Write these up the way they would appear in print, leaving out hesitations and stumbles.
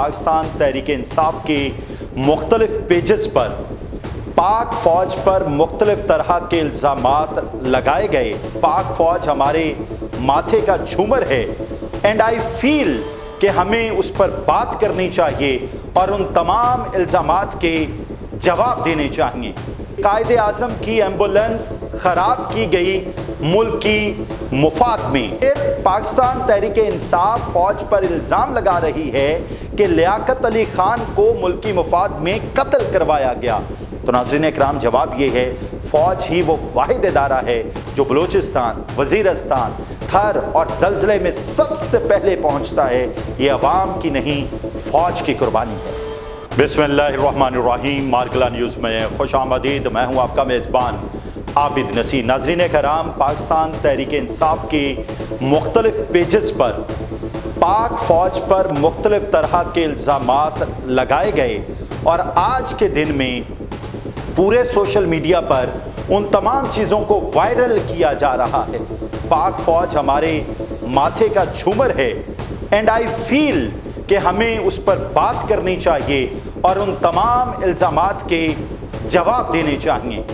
पाकिस्तान तहरीक इंसाफ के मुख्तलिफ पेजेस पर पाक फ़ौज पर मुख्तलिफ तरह के इल्ज़ामात लगाए गए। पाक फ़ौज हमारे माथे का झूमर है एंड आई फील कि हमें उस पर बात करनी चाहिए और उन तमाम इल्ज़ामात के जवाब देने चाहिए। कायदे आज़म की एम्बुलेंस ख़राब की गई मुल्की मुफाद में। फिर पाकिस्तान तहरीक इंसाफ फ़ौज पर इल्ज़ाम लगा रही है कि लियाकत अली ख़ान को मुल्की मुफाद में कत्ल करवाया गया। तो नाज़रीन इकराम, जवाब ये है, फ़ौज ही वो वाहिद इदारा है जो बलूचिस्तान, वज़ीरिस्तान, थर और ज़लज़ले में सबसे पहले पहुँचता है। ये अवाम की नहीं, फ़ौज की कुर्बानी है। बिस्मिल्लाहिर्रहमानिर्रहीम। मारकला न्यूज़ में खुश आमदीद। मैं हूँ आपका मेज़बान आबिद नसीर। नाज़रीन कराम, पाकिस्तान तहरीक इंसाफ के मुख्तलिफ पेजेस पर पाक फ़ौज पर मुख्तलिफ तरह के इल्ज़ामात लगाए गए और आज के दिन में पूरे सोशल मीडिया पर उन तमाम चीज़ों को वायरल किया जा रहा है। पाक फ़ौज हमारे माथे का झूमर है एंड आई फील कि हमें उस पर बात करनी चाहिए और उन तमाम इल्ज़ामात के जवाब देने चाहिए।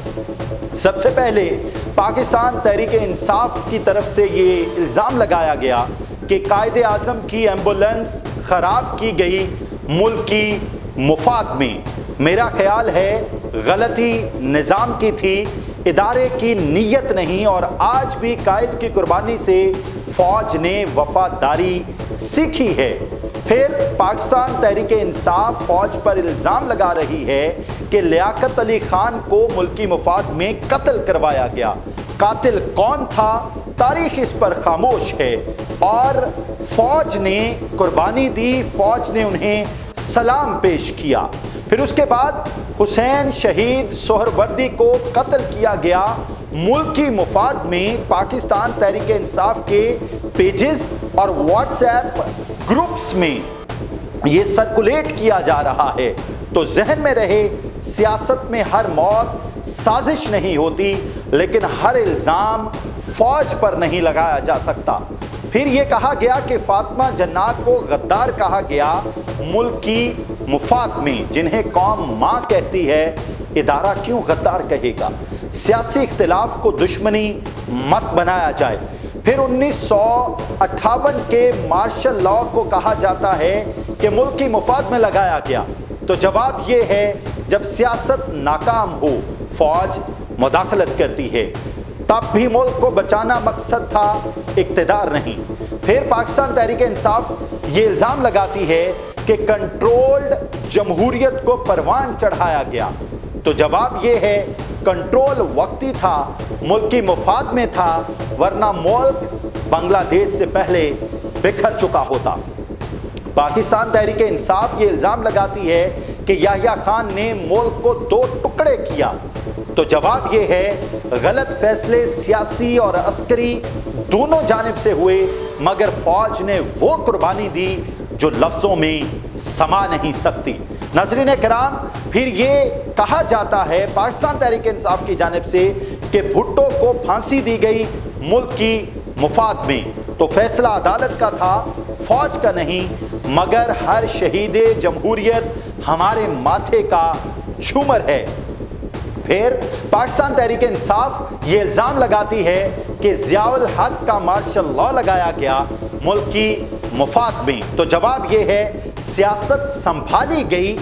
सबसे पहले पाकिस्तान तहरीक इंसाफ की तरफ से ये इल्ज़ाम लगाया गया कि कायदे आज़म की एम्बुलेंस ख़राब की गई मुल्की मुफाद में। मेरा ख्याल है गलती निज़ाम की थी, इदारे की नीयत नहीं, और आज भी कायद की कुर्बानी से फ़ौज ने वफादारी सीखी है। फिर पाकिस्तान तहरीक इंसाफ फ़ौज पर इल्ज़ाम लगा रही है कि लियाकत अली ख़ान को मुल्की मुफाद में कत्ल करवाया गया। कातिल कौन था, तारीख़ इस पर खामोश है और फ़ौज ने कुर्बानी दी, फ़ौज ने उन्हें सलाम पेश किया। फिर उसके बाद हुसैन शहीद सोहरवर्दी को कत्ल किया गया मुल्की मुफाद में। पाकिस्तान तहरीक इंसाफ के पेजेस और व्हाट्सएप ग्रुप्स में ये सर्कुलेट किया जा रहा है। तो जहन में रहे, सियासत में हर मौत साजिश नहीं होती, लेकिन हर इल्ज़ाम फ़ौज पर नहीं लगाया जा सकता। फिर ये कहा गया कि फातिमा जन्ना को गद्दार कहा गया मुल्की मुफाद में, जिन्हें कौम माँ कहती है, इदारा क्यों गद्दार कहेगा। सियासी इख्तिलाफ को दुश्मनी मत बनाया जाए। फिर 1958 के मार्शल लॉ को कहा जाता है कि मुल्की मुफाद में लगाया गया। तो जवाब ये है, जब सियासत नाकाम हो फ़ौज मुदाखलत करती है। तब भी मुल्क को बचाना मकसद था, इक़्तिदार नहीं। फिर पाकिस्तान तहरीक इंसाफ ये इल्ज़ाम लगाती है कि कंट्रोल्ड जमहूरियत को परवान चढ़ाया गया। तो जवाब ये है, कंट्रोल वक्ती था, मुल्की मुफाद में था, वरना मुल्क बांग्लादेश से पहले बिखर चुका होता। पाकिस्तान तहरीक इंसाफ ये इल्ज़ाम लगाती है कि याह्या खान ने मुल्क को दो टुकड़े किया। तो जवाब ये है, गलत फैसले सियासी और अस्करी दोनों जानिब से हुए, मगर फ़ौज ने वो कुर्बानी दी जो लफ्ज़ों में समा नहीं सकती। नाज़रीन कराम, फिर ये कहा जाता है पाकिस्तान तहरीक इंसाफ की जानिब से कि भुट्टो को फांसी दी गई मुल्क की मुफाद में। तो फैसला अदालत का था, फ़ौज का नहीं, मगर हर शहीद जमहूरियत हमारे माथे का झूमर है। फिर पाकिस्तान तहरीक इंसाफ ये इल्ज़ाम लगाती है कि ज़ियाउल हक का मार्शल लॉ लगाया गया मुल्क की मुफाद में। तो जवाब ये है, सियासत संभाली गई,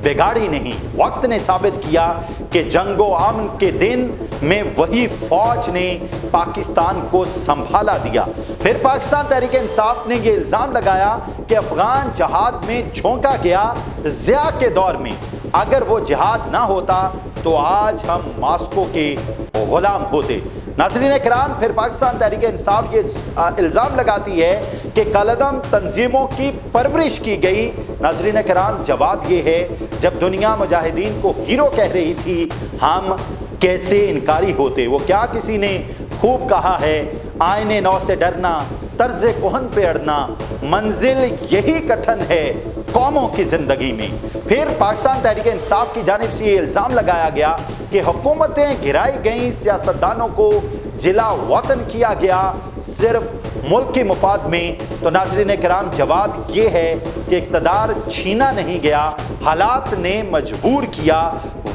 बिगाड़ी नहीं। वक्त ने साबित किया कि जंगो अमन के दिन में वही फ़ौज ने पाकिस्तान को संभाला दिया। फिर पाकिस्तान तहरीक इंसाफ ने ये इल्ज़ाम लगाया कि अफ़गान जहाद में झोंका गया ज़िया के दौर में। अगर वो जिहाद ना होता तो आज हम मास्को के गुलाम होते। नाज़रीन कराम, फिर पाकिस्तान तहरीक इंसाफ ये इल्ज़ाम लगाती है कि कालेदम तंजीमों की परवरिश की गई। नाज़रीन कराम, जवाब ये है, जब दुनिया मुजाहिदीन को हीरो कह रही थी, हम कैसे इनकारी होते। वो क्या किसी ने खूब कहा है, आईने नौ से डरना, तर्ज़े कोहन पे अड़ना, मंजिल यही कठिन है कौमों की ज़िंदगी में। फिर पाकिस्तान तहरीक इंसाफ की जानिब से ये इल्ज़ाम लगाया गया कि हुकूमतें गिराई गईं, सियासतदानों को जिला वतन किया गया सिर्फ मुल्क के मुफाद में, तो नाज़रीन कराम जवाब ये है कि इक़्तिदार छीना नहीं गया, हालात ने मजबूर किया,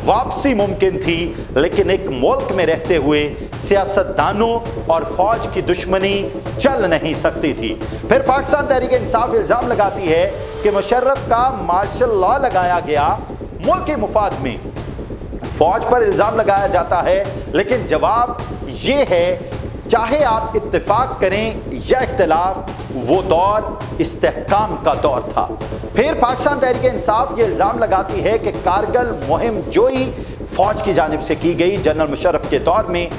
वापसी मुमकिन थी, लेकिन एक मुल्क में रहते हुए सियासतदानों और फौज की दुश्मनी चल नहीं सकती थी। फिर पाकिस्तान तहरीक इंसाफ इल्ज़ाम लगाती है कि मुशर्रफ का मार्शल लॉ लगाया गया मुल्क के मुफाद में, फौज पर इल्ज़ाम लगाया जाता है, लेकिन जवाब ये है चाहे आप इत्तेफाक करें या इख्तिलाफ, वो दौर इस्तेहकाम का दौर था। फिर पाकिस्तान तहरीक इंसाफ ये इल्ज़ाम लगाती है कि कारगिल मुहिम जोई फौज की जानिब से की गई। जनरल मुशर्रफ के दौर में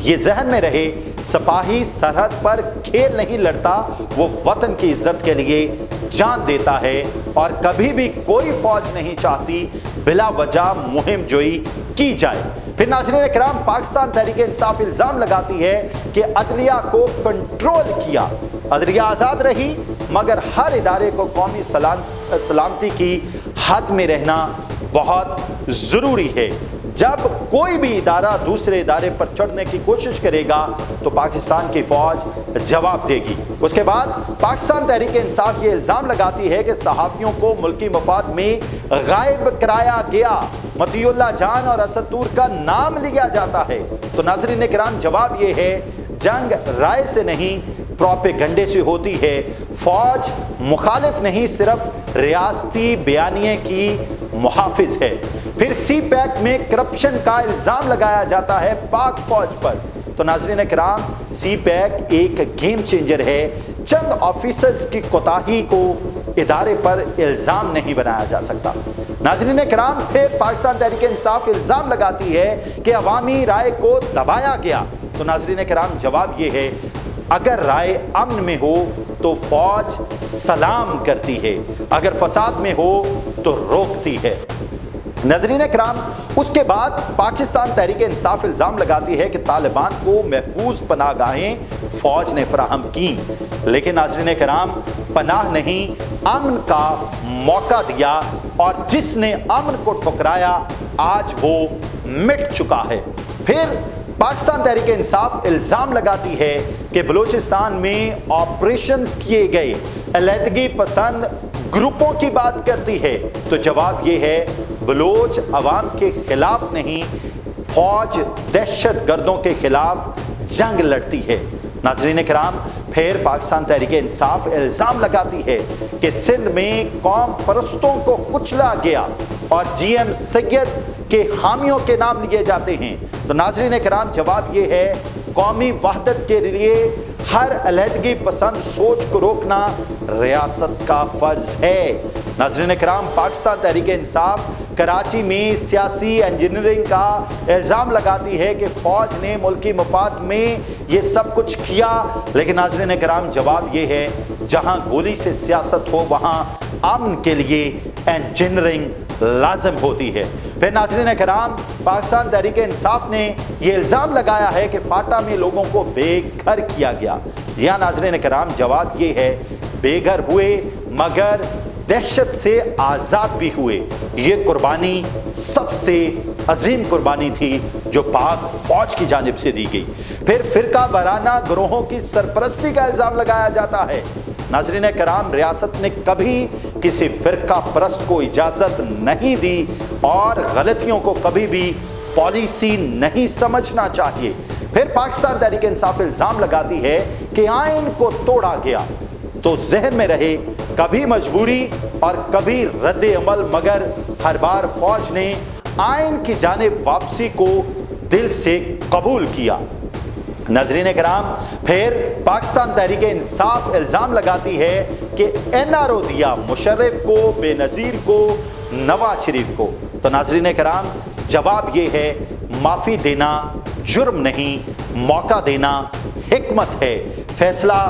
ये जहन में रहे, सिपाही सरहद पर खेल नहीं लड़ता, वो वतन की इज्जत के लिए जान देता है, और कभी भी कोई फौज नहीं चाहती बिला वजह मुहिम जोई की जाए। फिर नाज़रीन कराम पाकिस्तान तहरीक इंसाफ इल्ज़ाम लगाती है कि अदलिया को कंट्रोल किया, अदलिया आज़ाद रही, मगर हर इदारे को कौमी सलामती की हद में रहना बहुत ज़रूरी है। जब कोई भी इदारा दूसरे इदारे पर चढ़ने की कोशिश करेगा तो पाकिस्तान की फौज जवाब देगी। उसके बाद पाकिस्तान तहरीक इंसाफ ये इल्ज़ाम लगाती है कि सहाफ़ियों को मुल्की मफाद में गायब कराया गया, मतीउल्लाह जान और असद तूर का नाम लिया जाता है। तो नाज़रीन किराम जवाब ये है, जंग राय से नहीं प्रोपेगंडे से होती है। फौज मुखालिफ नहीं, सिर्फ रियासती बयानिए की मुहाफिज है। फिर सी पैक में करप्शन का इल्ज़ाम लगाया जाता है पाक फौज पर। तो नाज़रीन किराम सी पैक एक गेम चेंजर है, चंद ऑफिसर्स की कोताही को इदारे पर इल्ज़ाम नहीं बनाया जा सकता। नाज़रीन किराम फिर पाकिस्तान तहरीक इंसाफ इल्ज़ाम लगाती है कि अवामी राय को दबाया गया। तो नाज़रीन किराम जवाब ये है, अगर राय अमन में हो तो फौज सलाम करती है, अगर फसाद में हो तो रोकती है। नाज़रीन किराम उसके बाद पाकिस्तान तहरीक इंसाफ इल्ज़ाम लगाती है कि तालिबान को महफूज पनाहगाहें फौज ने फराहम की, लेकिन नाज़रीन किराम पनाह नहीं, अमन का मौका दिया, और जिसने अमन को ठुकराया आज वो मिट चुका है। फिर पाकिस्तान तहरीक इंसाफ इल्ज़ाम लगाती है कि बलूचिस्तान में ऑपरेशंस किए गए, अलहदगी पसंद ग्रुपों की बात करती है। तो जवाब ये है, बलोच अवाम के खिलाफ नहीं, फौज दहशत गर्दों के खिलाफ जंग लड़ती है। नाज़रीन किराम फिर पाकिस्तान तहरीक इंसाफ इल्ज़ाम लगाती है कि सिंध में कौम परस्तों को कुचला गया और GM सैयद के हामियों के नाम लिए जाते हैं। तो नाज़रीन किराम जवाब ये है, कौमी वहदत के लिए हर अलहदगी पसंद सोच को रोकना रियासत का फ़र्ज है। नाज़रीन किराम पाकिस्तान तहरीक इंसाफ कराची में सियासी इंजीनियरिंग का इल्ज़ाम लगाती है कि फ़ौज ने मुल्की मफाद में ये सब कुछ किया, लेकिन नाज़रीन किराम जवाब ये है, जहाँ गोली से सियासत हो वहाँ अमन के लिए इंजीनियरिंग लाजम होती है। फिर नाज़रीन किराम पाकिस्तान तहरीक इंसाफ ने यह इल्ज़ाम लगाया है कि फाटा में लोगों को बेघर किया गया। जी हाँ नाज़रीन किराम जवाब ये है, बेघर हुए मगर दहशत से आज़ाद भी हुए। ये कुर्बानी सबसे अजीम कुर्बानी थी जो पाक फौज की जानिब से दी गई। फिर फिरका वाराना ग्रोहों की सरपरस्ती का इल्ज़ाम लगाया जाता है। नाज़रीन किराम रियासत ने कभी किसी फिरका परस्त को इजाज़त नहीं दी और गलतियों को कभी भी पॉलिसी नहीं समझना चाहिए। फिर पाकिस्तान तहरीक इंसाफ इल्ज़ाम लगाती है कि आइन को तोड़ा गया। तो जहन में रहे, कभी मजबूरी और कभी रद्द अमल, मगर हर बार फौज ने आइन की जानिब वापसी को दिल से कबूल किया। नाज़रीन किराम फिर पाकिस्तान तहरीक इंसाफ इल्ज़ाम लगाती है कि NRO दिया मुशर्रफ को, बेनज़ीर को, नवाज शरीफ को। तो नाज़रीन किराम जवाब ये है, माफ़ी देना जुर्म नहीं, मौका देना हिकमत है, फैसला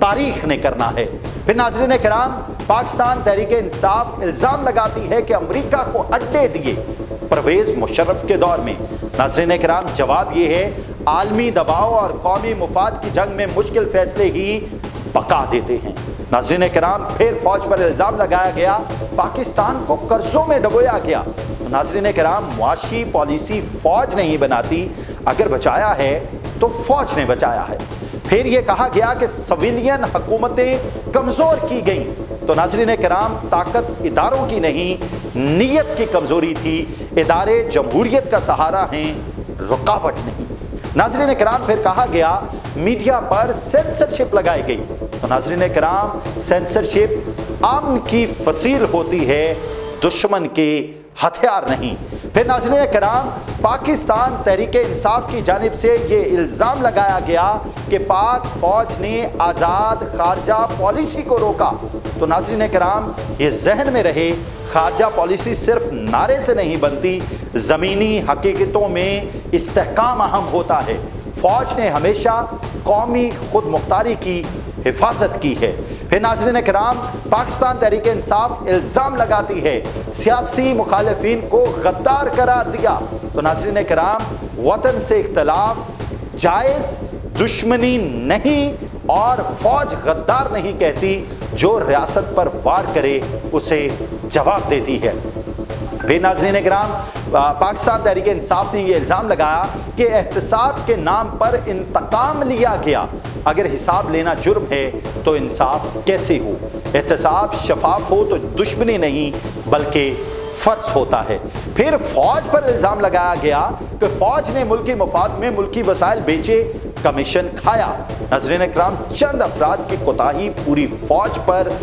तारीख ने करना है। फिर नाज़रीन किराम पाकिस्तान तहरीक इंसाफ इल्ज़ाम लगाती है कि अमेरिका को अड्डे दिए परवेज़ मुशर्रफ के दौर में। नाज़रीन किराम जवाब ये है, आलमी दबाव और कौमी मुफाद की जंग में मुश्किल फैसले ही पका देते हैं। नाज़रीन किराम फिर फौज पर इल्ज़ाम लगाया गया, पाकिस्तान को कर्जों में डुबोया गया। नाज़रीन किराम मुआशी पॉलिसी फौज नहीं बनाती, अगर बचाया है तो फौज ने बचाया है। फिर ये कहा गया कि सिविलियन हुकूमतें कमज़ोर की गईं, तो नाज़रीन किराम ताकत इदारों की नहीं, नीयत की कमज़ोरी थी। इदारे जमहूरियत का सहारा हैं, रुकावट नहीं। नाज़रीन किराम फिर कहा गया मीडिया पर सेंसरशिप लगाई गई, तो नाज़रीन किराम सेंसरशिप अमन की फसील होती है, दुश्मन के हथियार नहीं। फिर नाज़रीन किराम पाकिस्तान तहरीक इंसाफ की जानिब से ये इल्ज़ाम लगाया गया कि पाक फौज ने आज़ाद खारजा पॉलिसी को रोका, तो नाज़रीन किराम ये जहन में रहे, खारजा पॉलिसी सिर्फ नारे से नहीं बनती, ज़मीनी हकीकतों में इस्तेहकाम अहम होता है। फौज ने हमेशा कौमी खुद मुख्तारी की हिफाजत की है। फिर नाज़रीन किराम पाकिस्तान तहरीक इंसाफ इल्ज़ाम लगाती है सियासी मुखालिफिन को गद्दार करार दिया, तो नाज़रीन किराम वतन से इख्तलाफ जायज़, दुश्मनी नहीं और फौज गद्दार नहीं कहती, जो रियासत पर वार करे उसे जवाब देती है। फिर नाज़रीन किराम पाकिस्तान तहरीक इंसाफ ने यह इल्ज़ाम लगाया कि एहतसाब के नाम पर इंतकाम लिया गया। अगर हिसाब लेना जुर्म है तो इंसाफ कैसे हो? एहतसाब शफाफ हो तो दुश्मनी नहीं बल्कि फ़र्ज होता है। फिर फौज पर इल्ज़ाम लगाया गया कि फौज ने मुल्की मफाद में मुल्की वसाइल बेचे, कमीशन खाया। नाज़रीन किराम चंद अफराद की कोताही पूरी फौज पर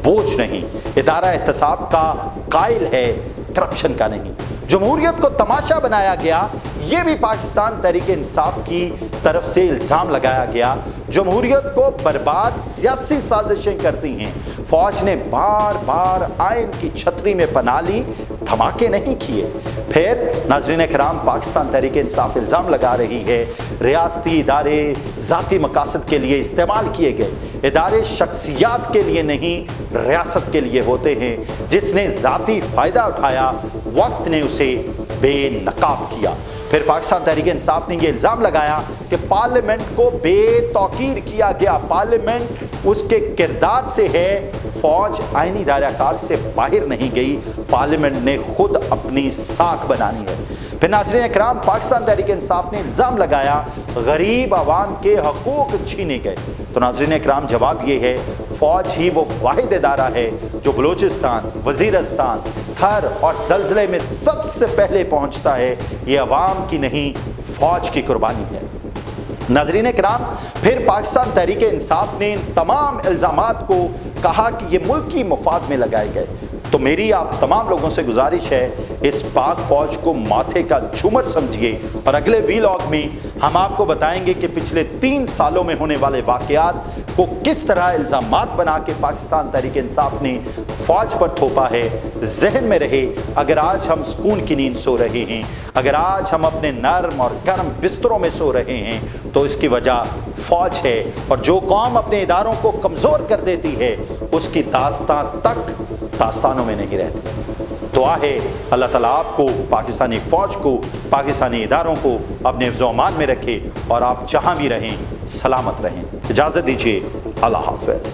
बोझ नहीं। इदारा एहतसाब का कायल है, करप्शन का नहीं। जमहूरियत को तमाशा बनाया गया, ये भी पाकिस्तान तहरीक इंसाफ की तरफ से इल्ज़ाम लगाया गया। जमहूरियत को बर्बाद सियासी साजिशें करती हैं। फौज ने बार बार आइन की छतरी में पनाह ली, धमाके नहीं किए। फिर नाज़रीन किराम पाकिस्तान तहरीक इंसाफ इल्ज़ाम लगा रही है रियासती इदारे ज़ाती मकासद के लिए इस्तेमाल किए गए। इदारे शख्सियात के लिए नहीं, रियासत के लिए होते हैं। जिसने ज़ाती फ़ायदा उठाया, वक्त ने उसे बेनकाब किया। फिर पाकिस्तान तहरीक इंसाफ ने यह इल्ज़ाम लगाया कि पार्लियामेंट को बेतौकीर किया गया। पार्लियामेंट उसके किरदार से है, फौज आईनी दायराकार से बाहर नहीं गई, पार्लियामेंट ने खुद अपनी साख बनानी है। फिर नाज़रीन किराम पाकिस्तान तहरीक इंसाफ ने इल्ज़ाम लगाया गरीब आवाम के हकूक़ छीने गए, तो नाज़रीन किराम जवाब ये है फ़ौज ही वो वाहिद इदारा है जो बलूचिस्तान, वज़ीरिस्तान, थर और ज़लज़ले में सबसे पहले पहुँचता है। ये अवाम की नहीं, फ़ौज की कुर्बानी है। नाज़रीन किराम फिर पाकिस्तान तहरीक इंसाफ ने इन तमाम इल्ज़ामात को कहा कि ये मुल्की मफाद में लगाए गए। तो मेरी आप तमाम लोगों से गुजारिश है, इस पाक फौज को माथे का झूमर समझिए। और अगले वीलॉग में हम आपको बताएंगे कि पिछले 3 सालों में होने वाले वाक़यात को किस तरह इल्ज़ामात बना के पाकिस्तान तहरीक इंसाफ ने फौज पर थोपा है। जहन में रहे, अगर आज हम सुकून की नींद सो रहे हैं, अगर आज हम अपने नरम और गर्म बिस्तरों में सो रहे हैं, तो इसकी वजह फौज है। और जो कौम अपने इदारों को कमज़ोर कर देती है, उसकी दास्तां तक दास्तानों में नहीं रहती। दुआ है अल्लाह ताला आपको, पाकिस्तानी फ़ौज को, पाकिस्तानी इदारों को अपने हिफ्ज़ व अमान में रखे और आप जहाँ भी रहें सलामत रहें। इजाज़त दीजिए, अल्लाह हाफ़िज़।